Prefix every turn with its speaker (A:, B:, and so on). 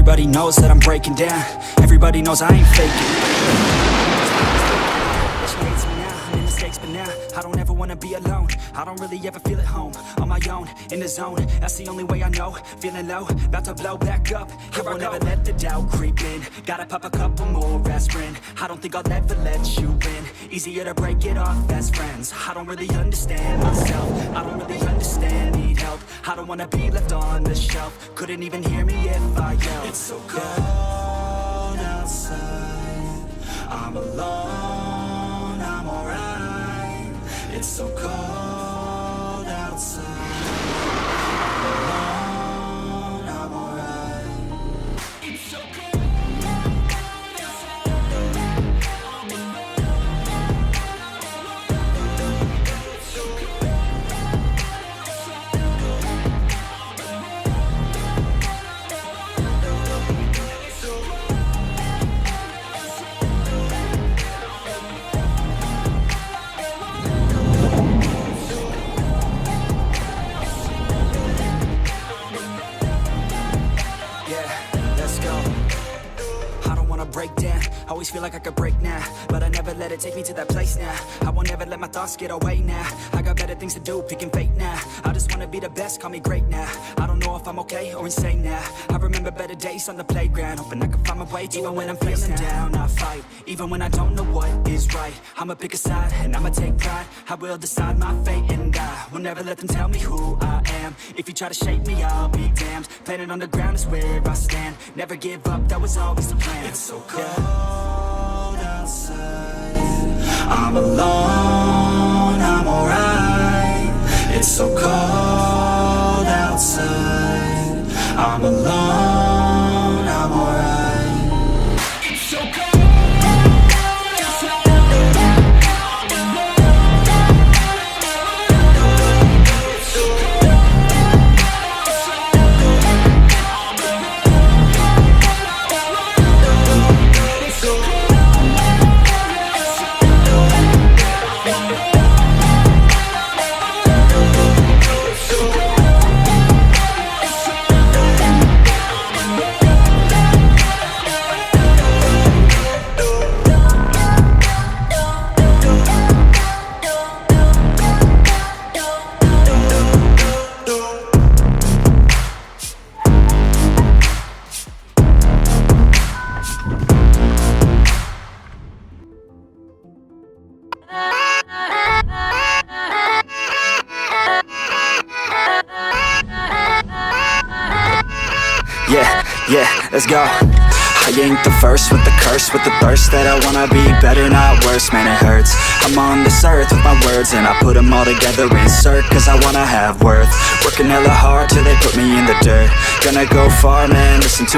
A: Everybody knows that I'm breaking down. Everybody knows I ain't faking. She hates me now, I'm in mistakes, but now I don't ever wanna be alone. I don't really ever feel at home. On my own, in the zone. That's the only way I know. Feeling low, about to blow back up. Here I won't ever let the doubt creep in. Gotta pop a couple more aspirin. I don't think I'll ever let you in. Easier to break it off best friends. I don't really understand myself. I don't really understand, need help. I don't wanna be left on the shelf. Couldn't even hear me if I yelled. It's so cold outside. I'm alone, I'm alright. It's so cold outside. I'm alone, I'm alright. It's so cold. Always feel like I could break now, but I never let it take me to that place now. I won't ever let my thoughts get away now. I got better things to do, picking fate now. I just wanna be the best, call me great now. I don't know if I'm okay or insane now. I remember better days on the playground, hoping I can find my way. Even when I'm feeling down, I fight. Even when I don't know what is right, I'ma pick a side and I'ma take pride. I will decide my fate and I will never let them tell me who I am. If you try to shake me, I'll be damned. Planet on the ground is where I stand. Never give up, that was always the plan. It's so cold outside. I'm alone, I'm alright. It's so cold outside. I'm alone, I'm alright. It's so cold. Yeah, let's go. I ain't the first with the curse, with the thirst that I wanna be better, not worse, man it hurts. I'm on this earth with my words and I put them all together, insert, cause I wanna have worth. Working hella hard till they put me in the dirt. Gonna go far, man, listen to me.